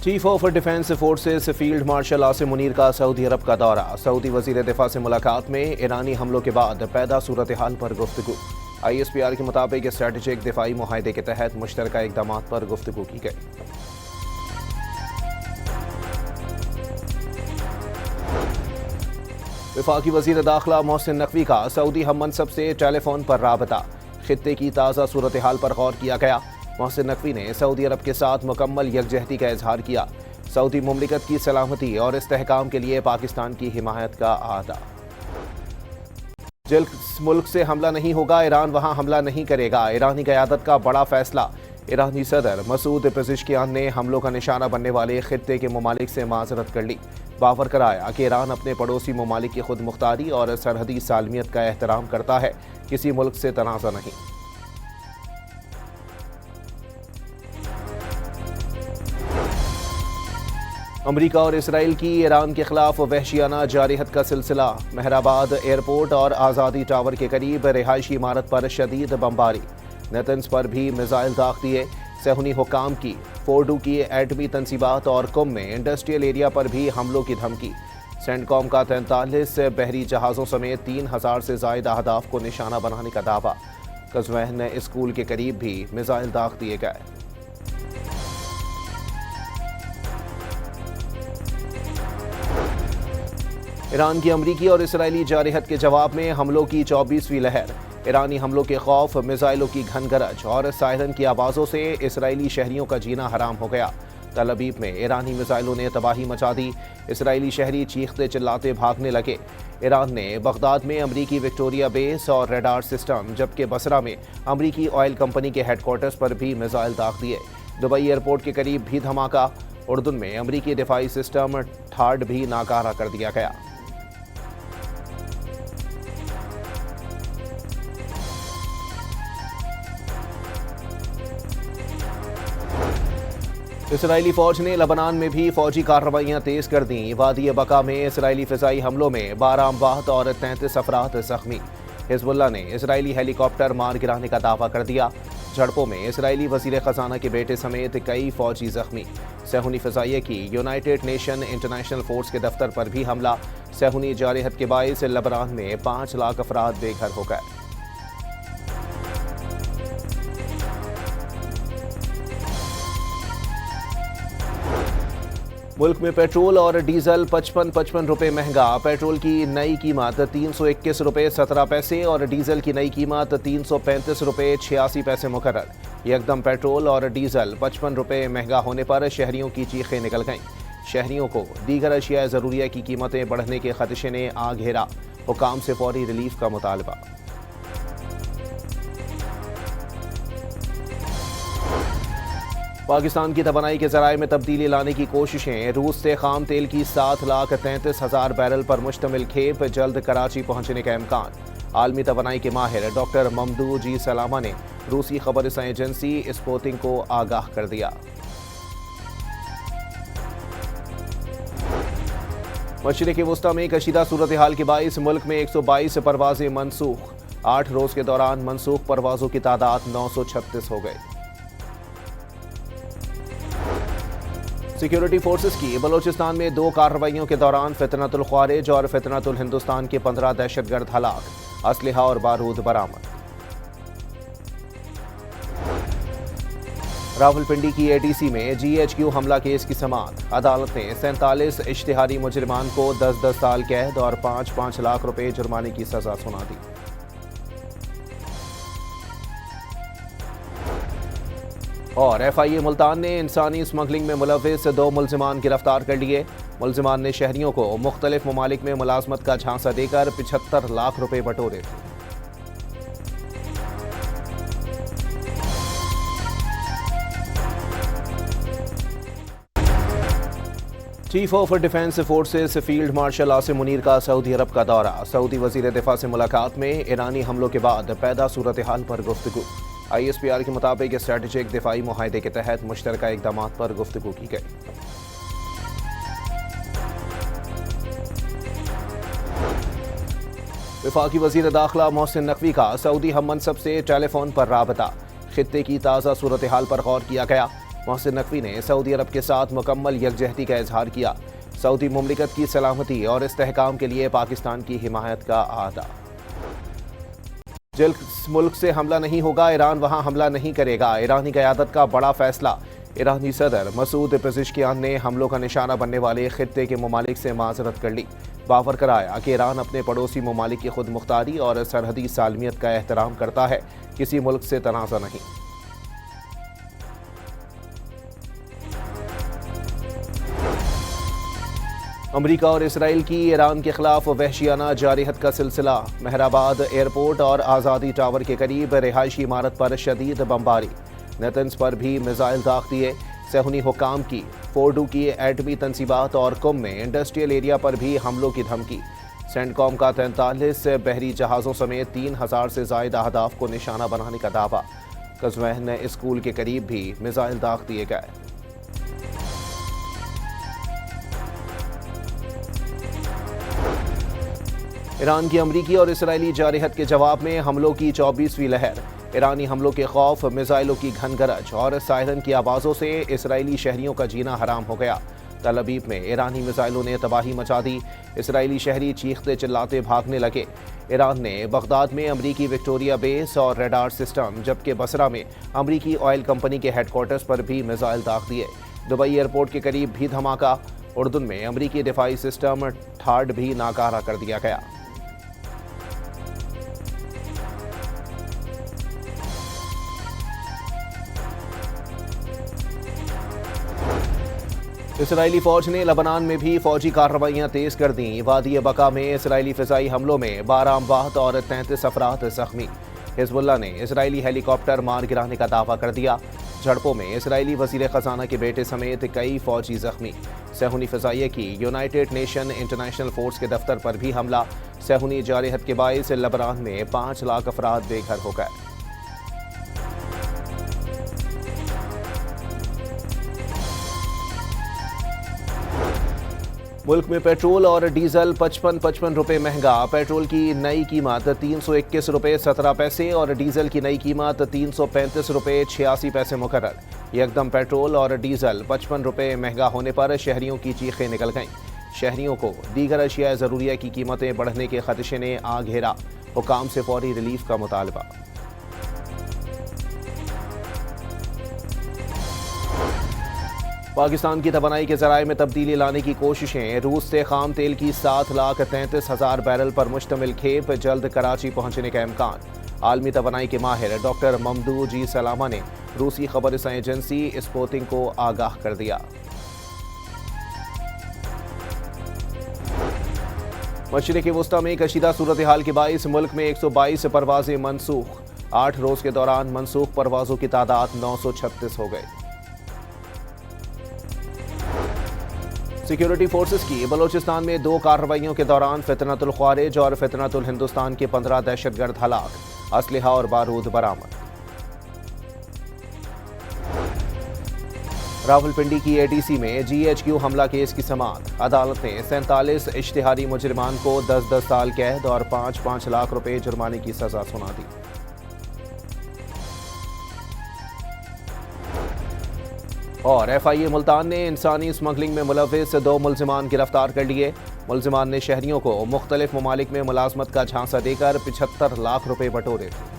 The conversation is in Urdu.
Chief of defence forces field marshal Asim Munir کا سعودی عرب کا دورہ۔ سعودی وزیر دفاع سے ملاقات میں ایرانی حملوں کے بعد پیدا صورتحال پر گفتگو۔ ISPR کے مطابق اسٹریٹجک دفاعی معاہدے کے تحت مشترکہ اقدامات پر گفتگو کی گئی۔ وفاقی وزیر داخلہ محسن نقوی کا سعودی ہم منصب سے ٹیلی فون پر رابطہ۔ خطے کی تازہ صورتحال پر غور کیا گیا۔ محسن نقوی نے سعودی عرب کے ساتھ مکمل یکجہتی کا اظہار کیا۔ سعودی مملکت کی سلامتی اور استحکام کے لیے پاکستان کی حمایت کا اعادہ۔ جس ملک سے حملہ نہیں ہوگا ایران وہاں حملہ نہیں کرے گا، ایرانی قیادت کا بڑا فیصلہ۔ ایرانی صدر مسعود پزشکیان نے حملوں کا نشانہ بننے والے خطے کے ممالک سے معذرت کر لی۔ باور کرایا کہ ایران اپنے پڑوسی ممالک کی خود مختاری اور سرحدی سالمیت کا احترام کرتا ہے، کسی ملک سے تنازع نہیں۔ امریکہ اور اسرائیل کی ایران کے خلاف وحشیانہ جارحیت کا سلسلہ۔ مہرآباد ایئرپورٹ اور آزادی ٹاور کے قریب رہائشی عمارت پر شدید بمباری۔ نیتنز پر بھی میزائل داغ دیے۔ صہیونی حکام کی فورڈو کی ایٹمی تنصیبات اور قم میں انڈسٹریل ایریا پر بھی حملوں کی دھمکی۔ سینٹ کام کا 43 بحری جہازوں سمیت 3000 سے زائد اہداف کو نشانہ بنانے کا دعویٰ۔ قزوین اسکول کے قریب بھی میزائل داغ دیے گئے۔ ایران کی امریکی اور اسرائیلی جارحیت کے جواب میں حملوں کی 24ویں لہر۔ ایرانی حملوں کے خوف، میزائلوں کی گھن گرج اور سائرن کی آوازوں سے اسرائیلی شہریوں کا جینا حرام ہو گیا۔ تل ابیب میں ایرانی میزائلوں نے تباہی مچا دی۔ اسرائیلی شہری چیختے چلاتے بھاگنے لگے۔ ایران نے بغداد میں امریکی وکٹوریا بیس اور ریڈار سسٹم، جبکہ بصرہ میں امریکی آئل کمپنی کے ہیڈ کوارٹرز پر بھی میزائل داغ دیے۔ دبئی ایئرپورٹ کے قریب بھی دھماکہ۔ اردن میں امریکی دفاعی سسٹم ٹھارڈ بھی ناکارہ کر دیا گیا۔ اسرائیلی فوج نے لبنان میں بھی فوجی کارروائیاں تیز کر دیں۔ وادی بقا میں اسرائیلی فضائی حملوں میں 12 اموات اور 33 افراد زخمی۔ حزب اللہ نے اسرائیلی ہیلی کاپٹر مار گرانے کا دعویٰ کر دیا۔ جھڑپوں میں اسرائیلی وزیر خزانہ کے بیٹے سمیت کئی فوجی زخمی۔ صہیونی فضائیہ کی یونائیٹڈ نیشن انٹرنیشنل فورس کے دفتر پر بھی حملہ۔ صہیونی جارحیت کے باعث لبنان میں 5 لاکھ افراد بے گھر ہو گئے۔ ملک میں پیٹرول اور ڈیزل 55 روپے مہنگا۔ پیٹرول کی نئی قیمت 321 روپے 17 پیسے اور ڈیزل کی نئی قیمت 335 روپے 86 پیسے مقرر۔ یکدم پیٹرول اور ڈیزل 55 روپے مہنگا ہونے پر شہریوں کی چیخیں نکل گئیں۔ شہریوں کو دیگر اشیاء ضروریہ کی قیمتیں بڑھنے کے خدشے نے آ گھیرا۔ حکام سے فوری ریلیف کا مطالبہ۔ پاکستان کی توانائی کے ذرائع میں تبدیلی لانے کی کوششیں۔ روس سے خام تیل کی 7,33,000 بیرل پر مشتمل کھیپ جلد کراچی پہنچنے کا امکان۔ عالمی توانائی کے ماہر ڈاکٹر ممدو جی سلامہ نے روسی خبر رساں ایجنسی اسپوتنک کو آگاہ کر دیا۔ مشرق وسطی میں کشیدہ صورتحال کے باعث ملک میں 122 پروازیں منسوخ۔ 8 روز کے دوران منسوخ پروازوں کی تعداد 936 ہو گئی۔ سیکیورٹی فورسز کی بلوچستان میں 2 کارروائیوں کے دوران فتنۃ الخوارج اور فتنۃ الہندوستان کے 15 دہشت گرد ہلاک۔ اسلحہ اور بارود برآمد۔ راولپنڈی کی ADC میں GHQ حملہ کیس کی سماعت۔ عدالت نے 47 اشتہاری مجرمان کو 10 سال قید اور 5 لاکھ روپے جرمانے کی سزا سنا دی۔ اور FIA ملتان نے انسانی اسمگلنگ میں ملوث 2 ملزمان گرفتار کر لیے۔ ملزمان نے شہریوں کو مختلف ممالک میں ملازمت کا جھانسا دے کر 75 لاکھ روپے بٹورے تھے۔ Chief of defence forces field marshal Asim Munir کا سعودی عرب کا دورہ۔ سعودی وزیر دفاع سے ملاقات میں ایرانی حملوں کے بعد پیدا صورتحال پر گفتگو۔ ISPR کے مطابق اسٹریٹجک دفاعی معاہدے کے تحت مشترکہ اقدامات پر گفتگو کی گئی۔ وفاقی وزیر داخلہ محسن نقوی کا سعودی ہم منصب سے ٹیلی فون پر رابطہ۔ خطے کی تازہ صورتحال پر غور کیا گیا۔ محسن نقوی نے سعودی عرب کے ساتھ مکمل یکجہتی کا اظہار کیا۔ سعودی مملکت کی سلامتی اور استحکام کے لیے پاکستان کی حمایت کا اعادہ۔ جس ملک سے حملہ نہیں ہوگا ایران وہاں حملہ نہیں کرے گا، ایرانی قیادت کا بڑا فیصلہ۔ ایرانی صدر مسعود پزشکیان نے حملوں کا نشانہ بننے والے خطے کے ممالک سے معذرت کر لی۔ باور کرایا کہ ایران اپنے پڑوسی ممالک کی خود مختاری اور سرحدی سالمیت کا احترام کرتا ہے، کسی ملک سے تنازع نہیں۔ امریکہ اور اسرائیل کی ایران کے خلاف وحشیانہ جارحیت کا سلسلہ۔ مہرآباد ایئرپورٹ اور آزادی ٹاور کے قریب رہائشی عمارت پر شدید بمباری، نیتنز پر بھی میزائل داغ دیے۔ صہیونی حکام کی فورڈو کی ایٹمی تنصیبات اور قم میں انڈسٹریل ایریا پر بھی حملوں کی دھمکی۔ سینڈ کام کا 43 بحری جہازوں سمیت 3000 سے زائد اہداف کو نشانہ بنانے کا دعویٰ۔ قزوین اسکول کے قریب بھی میزائل داغ دیے گئے۔ ایران کی امریکی اور اسرائیلی جارحیت کے جواب میں حملوں کی 24ویں لہر۔ ایرانی حملوں کے خوف، میزائلوں کی گھن گرج اور سائرن کی آوازوں سے اسرائیلی شہریوں کا جینا حرام ہو گیا۔ تل ابیب میں ایرانی میزائلوں نے تباہی مچا دی، اسرائیلی شہری چیختے چلاتے بھاگنے لگے۔ ایران نے بغداد میں امریکی وکٹوریا بیس اور ریڈار سسٹم، جبکہ بصرہ میں امریکی آئل کمپنی کے ہیڈ کوارٹرز پر بھی میزائل داغ دیے۔ دبئی ایئرپورٹ کے قریب بھی دھماکہ، اردن میں امریکی دفاعی سسٹم ٹھارڈ بھی ناکارہ کر دیا گیا۔ اسرائیلی فوج نے لبنان میں بھی فوجی کارروائیاں تیز کر دیں۔ وادی بقا میں اسرائیلی فضائی حملوں میں 12 اموات اور 33 افراد زخمی۔ حزب اللہ نے اسرائیلی ہیلی کاپٹر مار گرانے کا دعویٰ کر دیا۔ جھڑپوں میں اسرائیلی وزیر خزانہ کے بیٹے سمیت کئی فوجی زخمی۔ صہیونی فضائیہ کی یونائیٹڈ نیشن انٹرنیشنل فورس کے دفتر پر بھی حملہ۔ صہیونی جارحیت کے باعث لبنان میں 5 لاکھ افراد بے گھر ہو گئے۔ ملک میں پیٹرول اور ڈیزل 55 روپے مہنگا۔ پیٹرول کی نئی قیمت 321 روپے 17 پیسے اور ڈیزل کی نئی قیمت 335 روپے 86 پیسے مقرر۔ یکدم پیٹرول اور ڈیزل 55 روپے مہنگا ہونے پر شہریوں کی چیخیں نکل گئیں۔ شہریوں کو دیگر اشیاء ضروریہ کی قیمتیں بڑھنے کے خدشے نے آ گھیرا، حکام سے فوری ریلیف کا مطالبہ۔ پاکستان کی توانائی کے ذرائع میں تبدیلی لانے کی کوششیں۔ روس سے خام تیل کی 7,33,000 بیرل پر مشتمل کھیپ جلد کراچی پہنچنے کا امکان۔ عالمی توانائی کے ماہر ڈاکٹر ممدو جی سلامہ نے روسی خبر رساں ایجنسی اسپوتنک کو آگاہ کر دیا۔ مشرق وسطی میں کشیدہ صورتحال کے باعث ملک میں 122 پروازیں منسوخ۔ 8 روز کے دوران منسوخ پروازوں کی تعداد 936 ہو گئی۔ سیکیورٹی فورسز کی بلوچستان میں 2 کارروائیوں کے دوران فتنۃ الخوارج اور فتنۃ الہندوستان کے 15 دہشت گرد ہلاک، اسلحہ اور بارود برآمد۔ راولپنڈی کی ATC میں GHQ حملہ کیس کی سماعت۔ عدالت نے 47 اشتہاری مجرمان کو 10 سال قید اور 5 لاکھ روپے جرمانے کی سزا سنا دی۔ اور FIA ملتان نے انسانی اسمگلنگ میں ملوث 2 ملزمان گرفتار کر لیے۔ ملزمان نے شہریوں کو مختلف ممالک میں ملازمت کا جھانسا دے کر 75 لاکھ روپے بٹورے تھے۔